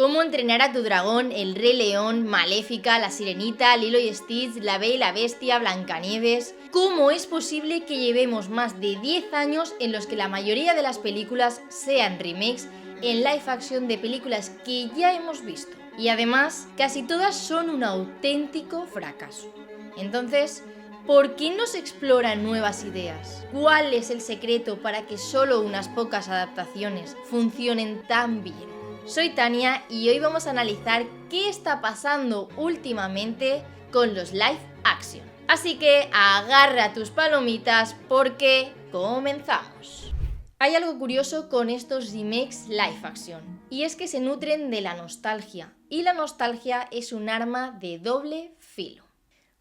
Cómo entrenar a tu dragón, El Rey León, Maléfica, La Sirenita, Lilo y Stitch, La Bella y la Bestia, Blancanieves. ¿Cómo es posible que llevemos más de 10 años en los que la mayoría de las películas sean remakes en live action de películas que ya hemos visto? Y además, casi todas son un auténtico fracaso. Entonces, ¿por qué no se exploran nuevas ideas? ¿Cuál es el secreto para que solo unas pocas adaptaciones funcionen tan bien? Soy Tania y hoy vamos a analizar qué está pasando últimamente con los live action. Así que agarra tus palomitas porque comenzamos. Hay algo curioso con estos remakes live action, y es que se nutren de la nostalgia, y la nostalgia es un arma de doble filo.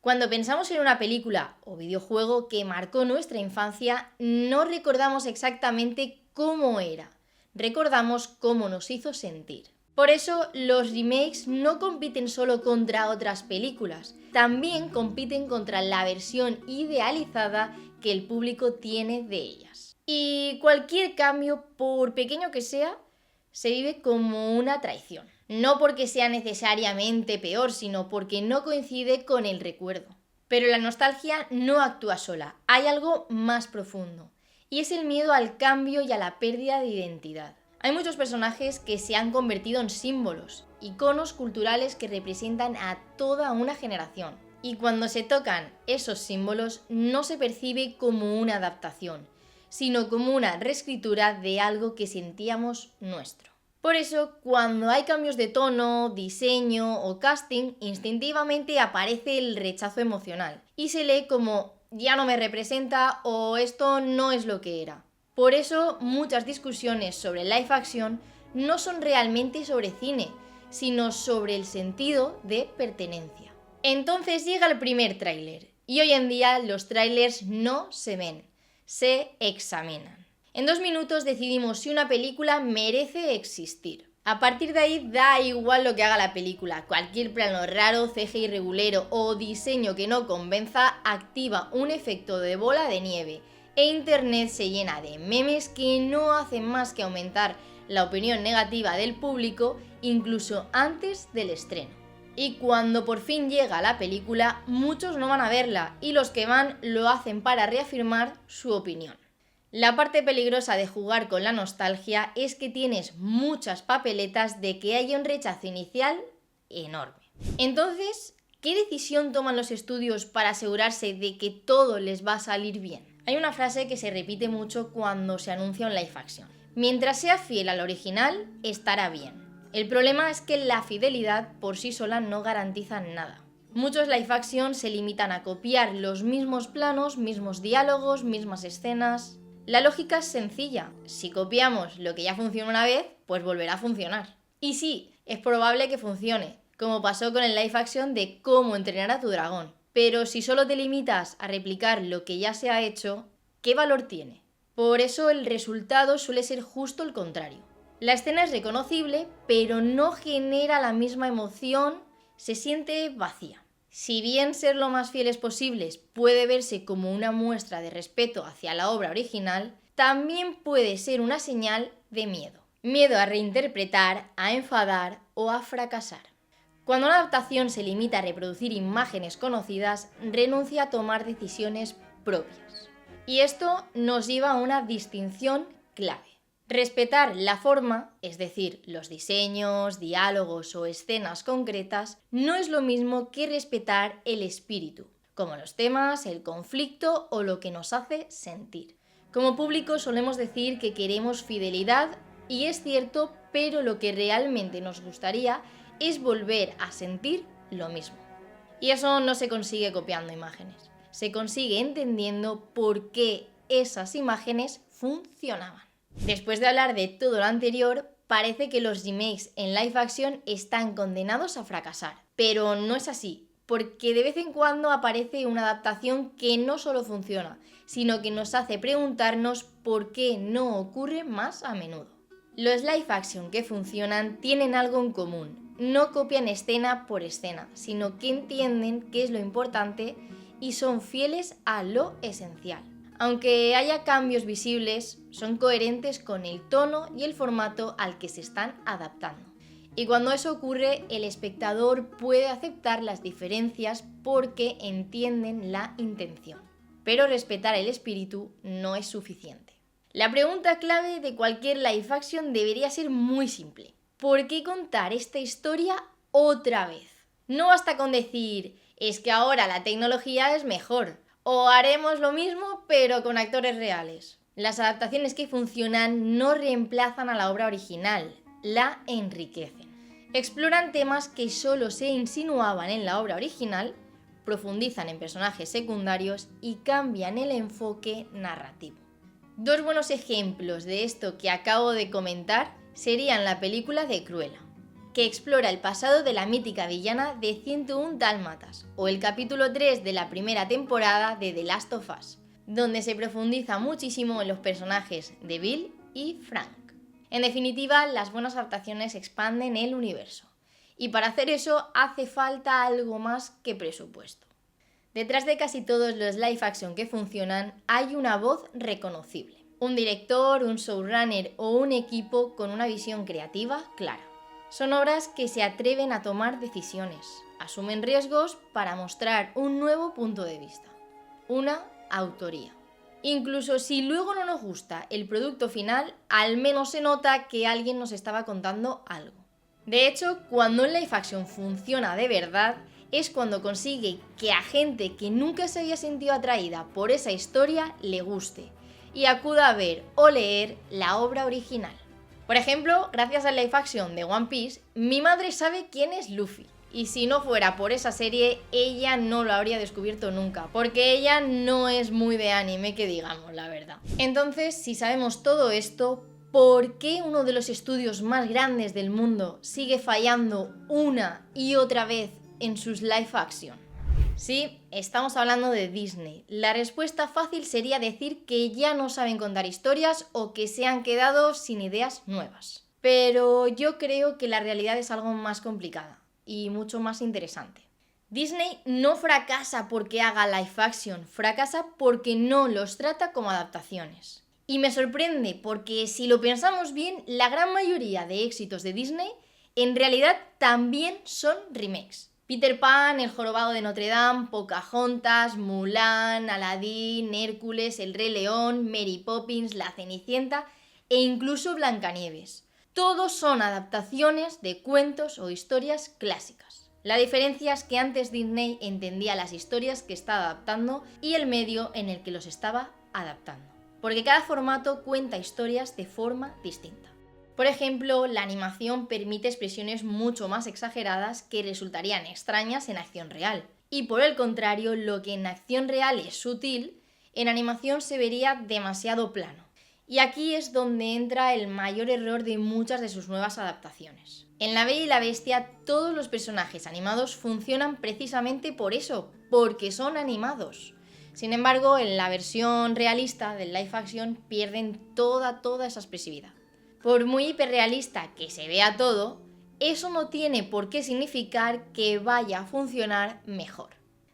Cuando pensamos en una película o videojuego que marcó nuestra infancia, no recordamos exactamente cómo era. Recordamos cómo nos hizo sentir. Por eso los remakes no compiten solo contra otras películas, también compiten contra la versión idealizada que el público tiene de ellas. Y cualquier cambio, por pequeño que sea, se vive como una traición. No porque sea necesariamente peor, sino porque no coincide con el recuerdo. Pero la nostalgia no actúa sola, hay algo más profundo. Y es el miedo al cambio y a la pérdida de identidad. Hay muchos personajes que se han convertido en símbolos, iconos culturales que representan a toda una generación. Y cuando se tocan esos símbolos no se percibe como una adaptación, sino como una reescritura de algo que sentíamos nuestro. Por eso, cuando hay cambios de tono, diseño o casting, instintivamente aparece el rechazo emocional y se lee como ya no me representa o esto no es lo que era. Por eso muchas discusiones sobre live action no son realmente sobre cine, sino sobre el sentido de pertenencia. Entonces llega el primer tráiler, y hoy en día los tráilers no se ven, se examinan. En 2 minutos decidimos si una película merece existir. A partir de ahí da igual lo que haga la película, cualquier plano raro, CGI irregulero o diseño que no convenza activa un efecto de bola de nieve e internet se llena de memes que no hacen más que aumentar la opinión negativa del público incluso antes del estreno. Y cuando por fin llega la película, muchos no van a verla y los que van lo hacen para reafirmar su opinión. La parte peligrosa de jugar con la nostalgia es que tienes muchas papeletas de que haya un rechazo inicial enorme. Entonces, ¿qué decisión toman los estudios para asegurarse de que todo les va a salir bien? Hay una frase que se repite mucho cuando se anuncia un live action. Mientras sea fiel al original, estará bien. El problema es que la fidelidad por sí sola no garantiza nada. Muchos live action se limitan a copiar los mismos planos, mismos diálogos, mismas escenas. La lógica es sencilla. Si copiamos lo que ya funciona una vez, pues volverá a funcionar. Y sí, es probable que funcione, como pasó con el live action de Cómo entrenar a tu dragón. Pero si solo te limitas a replicar lo que ya se ha hecho, ¿qué valor tiene? Por eso el resultado suele ser justo el contrario. La escena es reconocible, pero no genera la misma emoción, se siente vacía. Si bien ser lo más fieles posibles puede verse como una muestra de respeto hacia la obra original, también puede ser una señal de miedo. Miedo a reinterpretar, a enfadar o a fracasar. Cuando una adaptación se limita a reproducir imágenes conocidas, renuncia a tomar decisiones propias. Y esto nos lleva a una distinción clave. Respetar la forma, es decir, los diseños, diálogos o escenas concretas, no es lo mismo que respetar el espíritu, como los temas, el conflicto o lo que nos hace sentir. Como público solemos decir que queremos fidelidad, y es cierto, pero lo que realmente nos gustaría es volver a sentir lo mismo. Y eso no se consigue copiando imágenes, se consigue entendiendo por qué esas imágenes funcionaban. Después de hablar de todo lo anterior, parece que los remakes en live action están condenados a fracasar. Pero no es así, porque de vez en cuando aparece una adaptación que no solo funciona, sino que nos hace preguntarnos por qué no ocurre más a menudo. Los live action que funcionan tienen algo en común. No copian escena por escena, sino que entienden qué es lo importante y son fieles a lo esencial. Aunque haya cambios visibles, son coherentes con el tono y el formato al que se están adaptando. Y cuando eso ocurre, el espectador puede aceptar las diferencias porque entienden la intención. Pero respetar el espíritu no es suficiente. La pregunta clave de cualquier live action debería ser muy simple. ¿Por qué contar esta historia otra vez? No basta con decir, es que ahora la tecnología es mejor, o haremos lo mismo pero con actores reales. Las adaptaciones que funcionan no reemplazan a la obra original, la enriquecen. Exploran temas que solo se insinuaban en la obra original, profundizan en personajes secundarios y cambian el enfoque narrativo. Dos buenos ejemplos de esto que acabo de comentar serían la película de Cruella, que explora el pasado de la mítica villana de 101 Dálmatas, o el capítulo 3 de la primera temporada de The Last of Us, donde se profundiza muchísimo en los personajes de Bill y Frank. En definitiva, las buenas adaptaciones expanden el universo, y para hacer eso hace falta algo más que presupuesto. Detrás de casi todos los live action que funcionan hay una voz reconocible, un director, un showrunner o un equipo con una visión creativa clara. Son obras que se atreven a tomar decisiones, asumen riesgos para mostrar un nuevo punto de vista, una autoría. Incluso si luego no nos gusta el producto final, al menos se nota que alguien nos estaba contando algo. De hecho, cuando un live action funciona de verdad, es cuando consigue que a gente que nunca se había sentido atraída por esa historia le guste y acuda a ver o leer la obra original. Por ejemplo, gracias al live action de One Piece, mi madre sabe quién es Luffy. Y si no fuera por esa serie, ella no lo habría descubierto nunca, porque ella no es muy de anime, que digamos, la verdad. Entonces, si sabemos todo esto, ¿por qué uno de los estudios más grandes del mundo sigue fallando una y otra vez en sus live action? Sí, estamos hablando de Disney. La respuesta fácil sería decir que ya no saben contar historias o que se han quedado sin ideas nuevas. Pero yo creo que la realidad es algo más complicada y mucho más interesante. Disney no fracasa porque haga live action, fracasa porque no los trata como adaptaciones. Y me sorprende porque si lo pensamos bien, la gran mayoría de éxitos de Disney en realidad también son remakes. Peter Pan, El jorobado de Notre Dame, Pocahontas, Mulan, Aladdin, Hércules, El Rey León, Mary Poppins, La Cenicienta e incluso Blancanieves. Todos son adaptaciones de cuentos o historias clásicas. La diferencia es que antes Disney entendía las historias que estaba adaptando y el medio en el que los estaba adaptando, porque cada formato cuenta historias de forma distinta. Por ejemplo, la animación permite expresiones mucho más exageradas que resultarían extrañas en acción real. Y por el contrario, lo que en acción real es sutil, en animación se vería demasiado plano. Y aquí es donde entra el mayor error de muchas de sus nuevas adaptaciones. En La Bella y la Bestia, todos los personajes animados funcionan precisamente por eso, porque son animados. Sin embargo, en la versión realista del live action pierden toda esa expresividad. Por muy hiperrealista que se vea todo, eso no tiene por qué significar que vaya a funcionar mejor.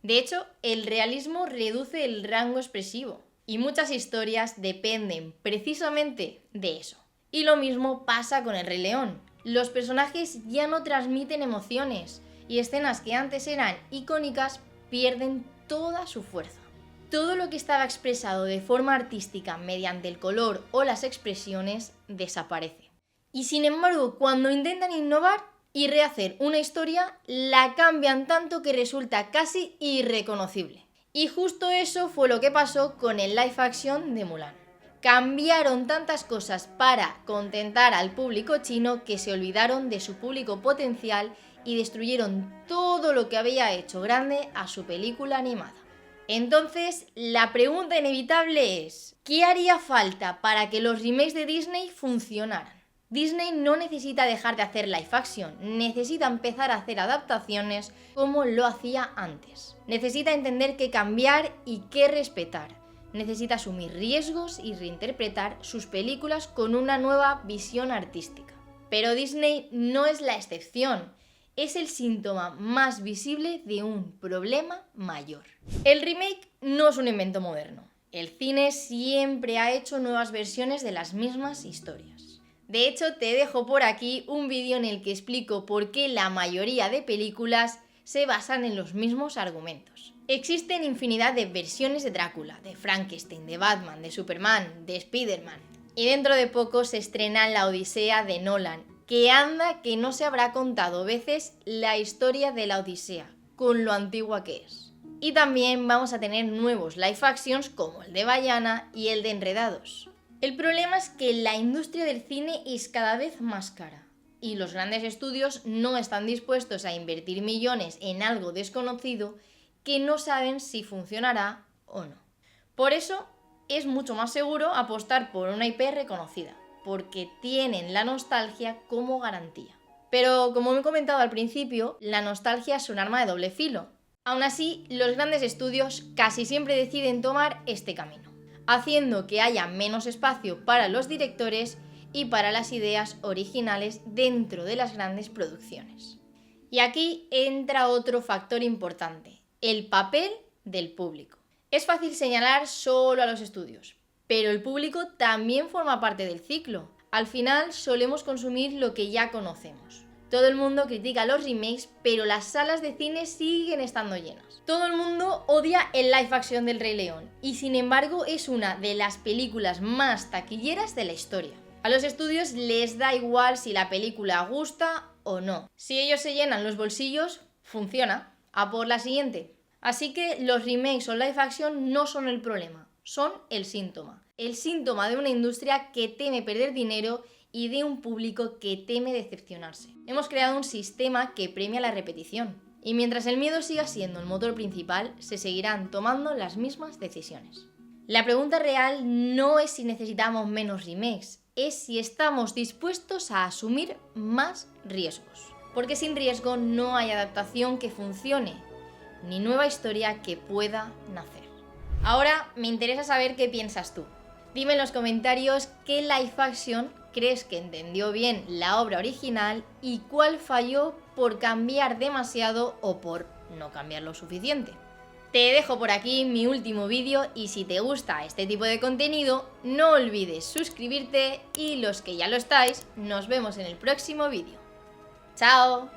De hecho, el realismo reduce el rango expresivo y muchas historias dependen precisamente de eso. Y lo mismo pasa con El Rey León. Los personajes ya no transmiten emociones y escenas que antes eran icónicas pierden toda su fuerza. Todo lo que estaba expresado de forma artística mediante el color o las expresiones desaparece. Y sin embargo, cuando intentan innovar y rehacer una historia, la cambian tanto que resulta casi irreconocible. Y justo eso fue lo que pasó con el live action de Mulan. Cambiaron tantas cosas para contentar al público chino que se olvidaron de su público potencial y destruyeron todo lo que había hecho grande a su película animada. Entonces, la pregunta inevitable es, ¿qué haría falta para que los remakes de Disney funcionaran? Disney no necesita dejar de hacer live action, necesita empezar a hacer adaptaciones como lo hacía antes. Necesita entender qué cambiar y qué respetar. Necesita asumir riesgos y reinterpretar sus películas con una nueva visión artística. Pero Disney no es la excepción. Es el síntoma más visible de un problema mayor. El remake no es un invento moderno. El cine siempre ha hecho nuevas versiones de las mismas historias. De hecho, te dejo por aquí un vídeo en el que explico por qué la mayoría de películas se basan en los mismos argumentos. Existen infinidad de versiones de Drácula, de Frankenstein, de Batman, de Superman, de Spider-Man. Y dentro de poco se estrena La Odisea de Nolan, que anda que no se habrá contado veces la historia de la Odisea, con lo antigua que es. Y también vamos a tener nuevos live actions como el de Vaiana y el de Enredados. El problema es que la industria del cine es cada vez más cara y los grandes estudios no están dispuestos a invertir millones en algo desconocido que no saben si funcionará o no. Por eso es mucho más seguro apostar por una IP reconocida, porque tienen la nostalgia como garantía. Pero como he comentado al principio, la nostalgia es un arma de doble filo. Aún así, los grandes estudios casi siempre deciden tomar este camino, haciendo que haya menos espacio para los directores y para las ideas originales dentro de las grandes producciones. Y aquí entra otro factor importante, el papel del público. Es fácil señalar solo a los estudios, pero el público también forma parte del ciclo. Al final solemos consumir lo que ya conocemos. Todo el mundo critica los remakes, pero las salas de cine siguen estando llenas. Todo el mundo odia el live action del Rey León, y sin embargo es una de las películas más taquilleras de la historia. A los estudios les da igual si la película gusta o no. Si ellos se llenan los bolsillos, funciona. A por la siguiente. Así que los remakes o live action no son el problema, son el síntoma. El síntoma de una industria que teme perder dinero y de un público que teme decepcionarse. Hemos creado un sistema que premia la repetición. Y mientras el miedo siga siendo el motor principal, se seguirán tomando las mismas decisiones. La pregunta real no es si necesitamos menos remakes, es si estamos dispuestos a asumir más riesgos. Porque sin riesgo no hay adaptación que funcione, ni nueva historia que pueda nacer. Ahora me interesa saber qué piensas tú. Dime en los comentarios qué live action crees que entendió bien la obra original y cuál falló por cambiar demasiado o por no cambiar lo suficiente. Te dejo por aquí mi último vídeo y si te gusta este tipo de contenido, no olvides suscribirte y los que ya lo estáis, nos vemos en el próximo vídeo. ¡Chao!